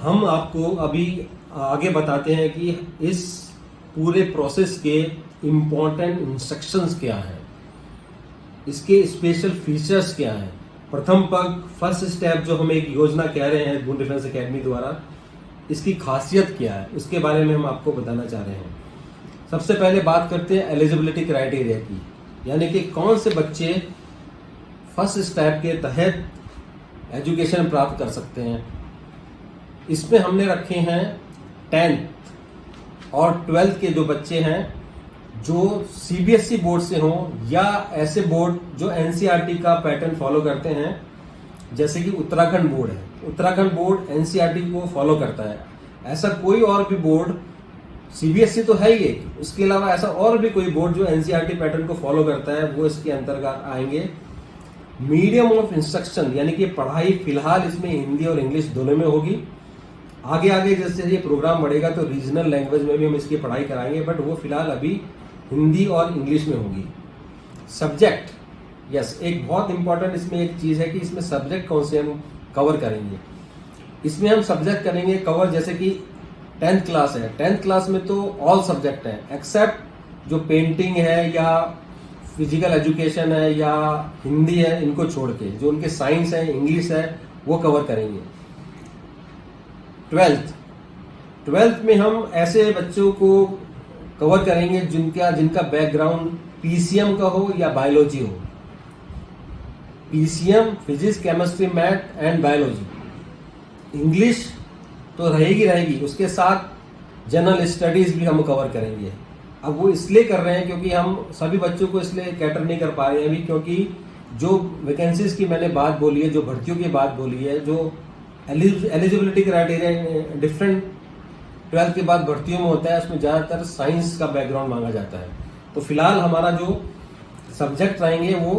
हम आपको अभी आगे बताते हैं कि इस पूरे प्रोसेस के इम्पोर्टेंट इंस्ट्रक्शंस क्या हैं, इसके स्पेशल फीचर्स क्या हैं। प्रथम पग, फर्स्ट स्टेप जो हम एक योजना कह रहे हैं दून डिफेंस एकेडमी द्वारा, इसकी खासियत क्या है उसके बारे में हम आपको बताना चाह रहे हैं। सबसे पहले बात करते हैं एलिजिबिलिटी क्राइटेरिया की, यानी कि कौन से बच्चे फर्स्ट स्टेप के तहत एजुकेशन प्राप्त कर सकते हैं। इसमें हमने रखे हैं 10th और 12th के जो बच्चे हैं जो सीबीएसई बोर्ड से हों या ऐसे बोर्ड जो एनसीईआरटी का पैटर्न फॉलो करते हैं, जैसे कि उत्तराखंड बोर्ड है। उत्तराखंड बोर्ड एनसीईआरटी को फॉलो करता है। ऐसा कोई और भी बोर्ड, सीबीएसई तो है ही, उसके अलावा ऐसा और भी कोई बोर्ड जो एनसीईआरटी पैटर्न को फॉलो करता है वो इसके अंतर्गत आएंगे। मीडियम ऑफ इंस्ट्रक्शन, यानी कि पढ़ाई फिलहाल इसमें हिंदी और इंग्लिश दोनों में होगी। आगे आगे जैसे ये प्रोग्राम बढ़ेगा तो रीजनल लैंग्वेज में भी हम इसकी पढ़ाई कराएंगे, बट वो फिलहाल अभी हिंदी और इंग्लिश में होगी। सब्जेक्ट, यस, एक बहुत इंपॉर्टेंट इसमें एक चीज़ है कि इसमें सब्जेक्ट कौन से हम कवर करेंगे। इसमें हम सब्जेक्ट करेंगे कवर, जैसे कि 10th क्लास है, 10th क्लास में तो ऑल सब्जेक्ट हैं एक्सेप्ट जो पेंटिंग है या फिजिकल एजुकेशन है या हिंदी है, इनको छोड़ के जो उनके साइंस है, इंग्लिश है, वो कवर करेंगे। 12th में हम ऐसे बच्चों को कवर करेंगे जिनका बैकग्राउंड पीसीएम का हो या बायोलॉजी हो। PCM, physics, chemistry, math and biology. English तो रहेगी, उसके साथ जनरल स्टडीज भी हम कवर करेंगे। अब वो इसलिए कर रहे हैं क्योंकि हम सभी बच्चों को इसलिए कैटर नहीं कर पा रहे हैं अभी, क्योंकि जो वैकेंसीज की मैंने बात बोली है, जो भर्तियों की बात बोली है, जो एलिजिबिलिटी क्राइटेरिया डिफरेंट 12th के बाद भर्तियों में होता है, उसमें ज़्यादातर साइंस का बैकग्राउंड मांगा जाता है। तो फिलहाल हमारा जो सब्जेक्ट रहेंगे वो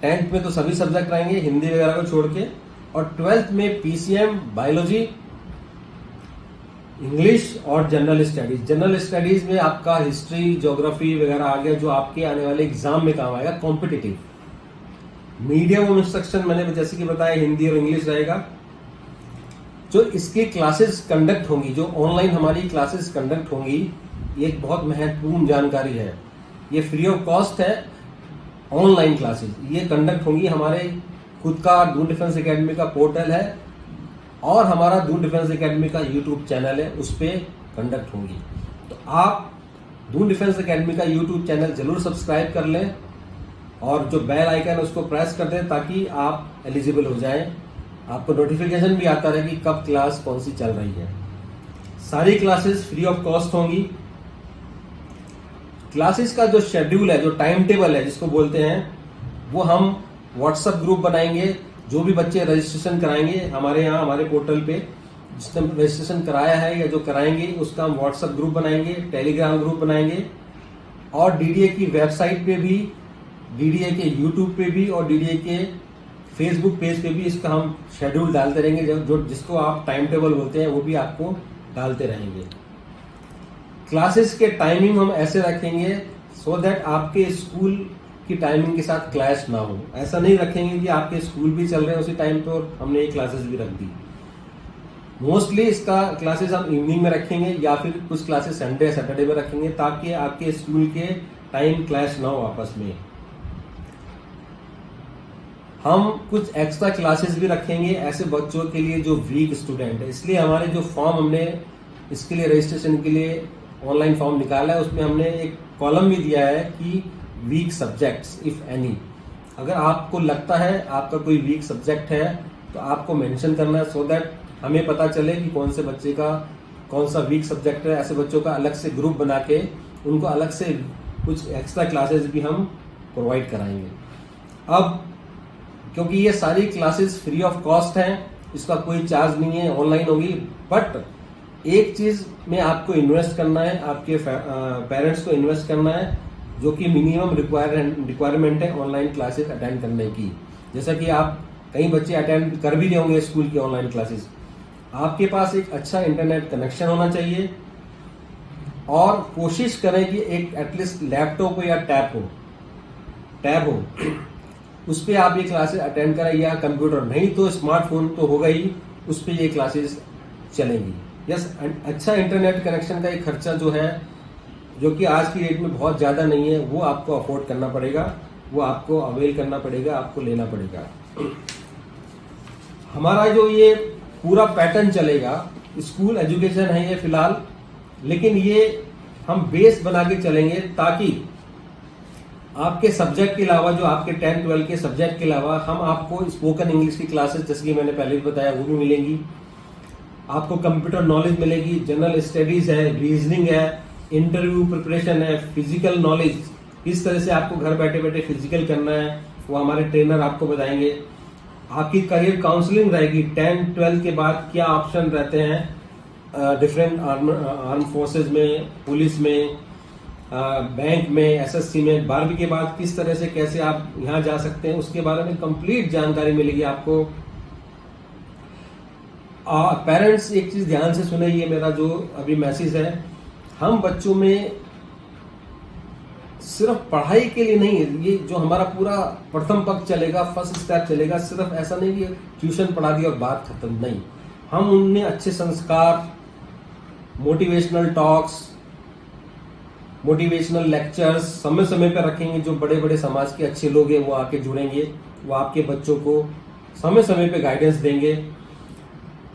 10th में तो सभी सब्जेक्ट रहेंगे हिंदी वगैरह को छोड़ के, और 12th में पीसीएम, बायोलॉजी, इंग्लिश और जनरल स्टडीज। जनरल स्टडीज में आपका हिस्ट्री, ज्योग्राफी वगैरह आ गया जो आपके आने वाले एग्जाम में काम आएगा, कॉम्पिटिटिव। मीडियम ऑफ इंस्ट्रक्शन मैंने जैसे कि बताया हिंदी और इंग्लिश रहेगा। जो इसकी क्लासेस कंडक्ट होंगी, जो ऑनलाइन हमारी क्लासेस कंडक्ट होंगी, ये एक बहुत महत्वपूर्ण जानकारी है। ये फ्री ऑफ कॉस्ट है। ऑनलाइन क्लासेस ये कंडक्ट होंगी, हमारे खुद का दून डिफेंस एकेडमी का पोर्टल है और हमारा दून डिफेंस एकेडमी का यूट्यूब चैनल है, उस पर कंडक्ट होंगी। तो आप दून डिफेंस एकेडमी का यूट्यूब चैनल जरूर सब्सक्राइब कर लें और जो बेल आइकन है उसको प्रेस कर दें ताकि आप एलिजिबल हो जाएं। आपको नोटिफिकेशन भी आता रहे कि कब क्लास कौन सी चल रही है। सारी क्लासेस फ्री ऑफ कॉस्ट होंगी। क्लासेस का जो शेड्यूल है, जो टाइम टेबल है जिसको बोलते हैं, वो हम व्हाट्सएप ग्रुप बनाएंगे। जो भी बच्चे रजिस्ट्रेशन कराएंगे हमारे यहाँ, हमारे पोर्टल पे, जिसने रजिस्ट्रेशन कराया है या जो कराएंगे उसका हम व्हाट्सएप ग्रुप बनाएंगे, टेलीग्राम ग्रुप बनाएंगे और डीडीए की वेबसाइट पे भी, डीडीए के यूट्यूब पे भी और डीडीए के फेसबुक पेज पे भी इसका हम शेड्यूल डालते रहेंगे। जो जिसको आप टाइम टेबल बोलते हैं वो भी आपको डालते रहेंगे। क्लासेस के टाइमिंग हम ऐसे रखेंगे सो दैट आपके स्कूल की टाइमिंग के साथ क्लैश ना हो। ऐसा नहीं रखेंगे कि आपके स्कूल भी चल रहे हैं उसी टाइम पे और हमने ये क्लासेस भी रख दी। मोस्टली इसका क्लासेस हम इवनिंग में रखेंगे या फिर कुछ क्लासेस संडे सैटरडे में रखेंगे ताकि आपके स्कूल के टाइम क्लैश ना हो आपस में। हम कुछ एक्स्ट्रा क्लासेस भी रखेंगे ऐसे बच्चों के लिए जो वीक स्टूडेंट है। इसलिए हमारे जो फॉर्म हमने इसके लिए रजिस्ट्रेशन के लिए ऑनलाइन फॉर्म निकाला है, उसमें हमने एक कॉलम भी दिया है कि वीक सब्जेक्ट्स इफ एनी। अगर आपको लगता है आपका कोई वीक सब्जेक्ट है तो आपको मेंशन करना है सो दैट हमें पता चले कि कौन से बच्चे का कौन सा वीक सब्जेक्ट है। ऐसे बच्चों का अलग से ग्रुप बना के उनको अलग से कुछ एक्स्ट्रा क्लासेस भी हम प्रोवाइड कराएंगे। अब क्योंकि ये सारी क्लासेस फ्री ऑफ कॉस्ट हैं, इसका कोई चार्ज नहीं है, ऑनलाइन होगी, बट एक चीज में आपको इन्वेस्ट करना है, आपके पेरेंट्स को इन्वेस्ट करना है, जो कि मिनिमम रिक्वायरमेंट है ऑनलाइन क्लासेस अटेंड करने की। जैसा कि आप कई बच्चे अटेंड कर भी रहे होंगे स्कूल की ऑनलाइन क्लासेस, आपके पास एक अच्छा इंटरनेट कनेक्शन होना चाहिए और कोशिश करें कि एक एटलीस्ट लैपटॉप हो या टैब हो उस पर आप ये क्लासेस अटेंड करें, या कंप्यूटर नहीं तो स्मार्टफोन तो होगा ही, उस पर ये क्लासेस चलेंगी। यस, अच्छा इंटरनेट कनेक्शन का एक खर्चा जो है, जो कि आज की डेट में बहुत ज़्यादा नहीं है, वो आपको अफोर्ड करना पड़ेगा, वो आपको अवेल करना पड़ेगा, आपको लेना पड़ेगा। हमारा जो ये पूरा पैटर्न चलेगा, स्कूल एजुकेशन है ये फिलहाल, लेकिन ये हम बेस बना के चलेंगे ताकि आपके सब्जेक्ट के अलावा, जो आपके 10-12 के सब्जेक्ट के अलावा, हम आपको स्पोकन इंग्लिश की क्लासेस, जैसे कि मैंने पहले भी बताया, वो भी मिलेंगी। आपको कंप्यूटर नॉलेज मिलेगी, जनरल स्टडीज है, रीजनिंग है, इंटरव्यू प्रिपरेशन है, फिजिकल नॉलेज, किस तरह से आपको घर बैठे बैठे फिजिकल करना है वो हमारे ट्रेनर आपको बताएंगे। आपकी करियर काउंसलिंग रहेगी, 10-12 के बाद क्या ऑप्शन रहते हैं डिफरेंट आर्म फोर्सेज में, पुलिस में, बैंक में, एसएससी में, 12वीं के बाद किस तरह से कैसे आप यहाँ जा सकते हैं, उसके बारे में कंप्लीट जानकारी मिलेगी आपको। पेरेंट्स एक चीज ध्यान से सुने, ये मेरा जो अभी मैसेज है, हम बच्चों में सिर्फ पढ़ाई के लिए नहीं है, ये जो हमारा पूरा प्रथम पक्ष चलेगा, फर्स्ट स्टेप चलेगा, सिर्फ ऐसा नहीं कि ट्यूशन पढ़ा दिया और बात खत्म, नहीं। हम उनमें अच्छे संस्कार, मोटिवेशनल टॉक्स, मोटिवेशनल लेक्चर्स समय समय पर रखेंगे। जो बड़े बड़े समाज के अच्छे लोग हैं वो आके जुड़ेंगे, वो आपके बच्चों को समय समय पे गाइडेंस देंगे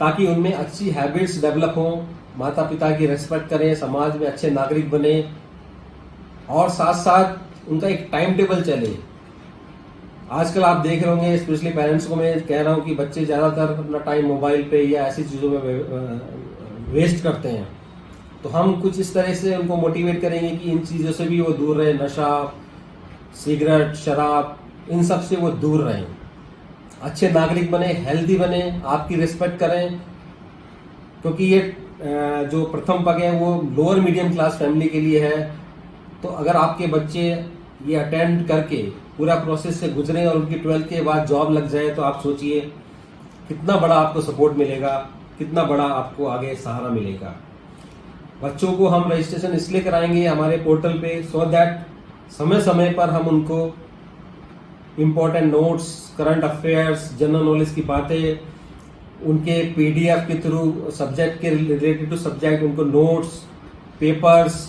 ताकि उनमें अच्छी हैबिट्स डेवलप हों, माता पिता की रेस्पेक्ट करें, समाज में अच्छे नागरिक बने, और साथ साथ उनका एक टाइम टेबल चले। आजकल आप देख रहे होंगे, स्पेशली पेरेंट्स को मैं कह रहा हूं कि बच्चे ज़्यादातर अपना टाइम मोबाइल पे या ऐसी चीज़ों में वेस्ट करते हैं। तो हम कुछ इस तरह से उनको मोटिवेट करेंगे कि इन चीज़ों से भी वो दूर रहे, नशा, सिगरेट, शराब, इन सब से वो दूर रहें, अच्छे नागरिक बने, हेल्दी बने, आपकी रिस्पेक्ट करें। क्योंकि ये जो प्रथम पग है वो लोअर मीडियम क्लास फैमिली के लिए है। तो अगर आपके बच्चे ये अटेंड करके पूरा प्रोसेस से गुजरे और उनकी 12th के बाद जॉब लग जाए, तो आप सोचिए कितना बड़ा आपको सपोर्ट मिलेगा, कितना बड़ा आपको आगे सहारा मिलेगा। बच्चों को हम रजिस्ट्रेशन इसलिए कराएंगे हमारे पोर्टल पे, सो दैट समय समय पर हम उनको important notes, current affairs, general knowledge की बातें, उनके पीडीएफ के थ्रू सब्जेक्ट के रिलेटेड टू सब्जेक्ट उनको नोट्स, पेपर्स,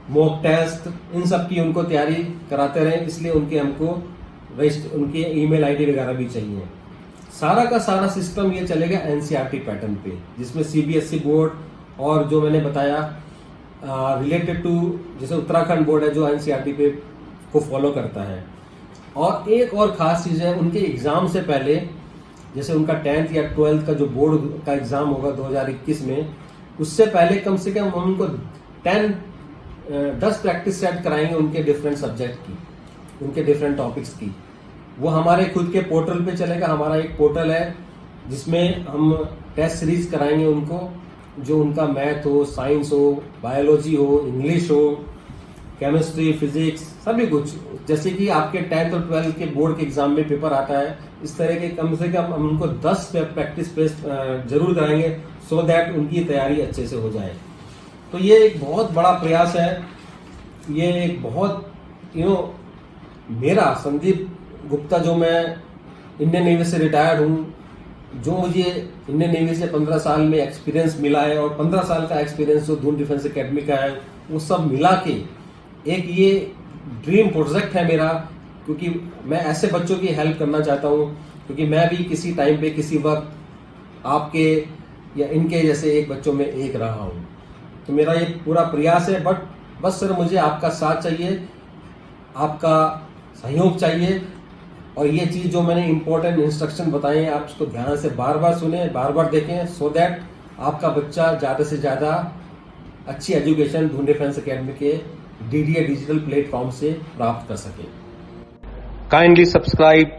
मॉक टेस्ट, इन सब की उनको तैयारी कराते रहें। इसलिए उनके ईमेल आईडी वगैरह भी चाहिए। सारा का सारा सिस्टम ये चलेगा एनसीईआरटी पैटर्न पे, जिसमें सीबीएसई बोर्ड और जो मैंने बताया रिलेटेड टू, जैसे उत्तराखंड बोर्ड है जो एनसीईआरटी पे को फॉलो करता है। और एक और खास चीज़ है, उनके एग्ज़ाम से पहले, जैसे उनका 10th या 12th का जो बोर्ड का एग्ज़ाम होगा 2021 में, उससे पहले कम से कम हम उनको 10 प्रैक्टिस सेट कराएंगे उनके डिफरेंट सब्जेक्ट की, उनके डिफरेंट टॉपिक्स की। वो हमारे खुद के पोर्टल पे चलेगा। हमारा एक पोर्टल है जिसमें हम टेस्ट सीरीज कराएंगे उनको, जो उनका मैथ हो, साइंस हो, बायोलॉजी हो, इंग्लिश हो, केमिस्ट्री, फिजिक्स, सभी कुछ। जैसे कि आपके 10th और 12th के बोर्ड के एग्जाम में पेपर आता है, इस तरह के कम से कम हम उनको 10 प्रैक्टिस टेस्ट जरूर कराएंगे, सो दैट उनकी तैयारी अच्छे से हो जाए। तो ये एक बहुत बड़ा प्रयास है। ये एक बहुत मेरा संदीप गुप्ता, जो मैं इंडियन नेवी से रिटायर्ड हूँ, जो मुझे इंडियन नेवी से 15 साल में एक्सपीरियंस मिला है, और 15 साल का एक्सपीरियंस जो दून डिफेंस एकेडमी का है, वो सब मिला के एक ये ड्रीम प्रोजेक्ट है मेरा। क्योंकि मैं ऐसे बच्चों की हेल्प करना चाहता हूँ, क्योंकि मैं भी किसी टाइम पे, किसी वक्त आपके या इनके जैसे एक बच्चों में एक रहा हूँ। तो मेरा ये पूरा प्रयास है। बट बस सर, मुझे आपका साथ चाहिए, आपका सहयोग चाहिए। और ये चीज़ जो मैंने इंपॉर्टेंट इंस्ट्रक्शन बताए हैं, आप उसको ध्यान से बार बार सुने, बार बार देखें, सो दैट आपका बच्चा ज़्यादा से ज़्यादा अच्छी एजुकेशन दून डिफेंस एकेडमी के डीडीए डिजिटल प्लेटफॉर्म से प्राप्त कर सके। Kindly subscribe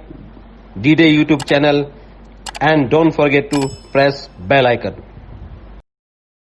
D-Day YouTube channel and don't forget to press bell icon.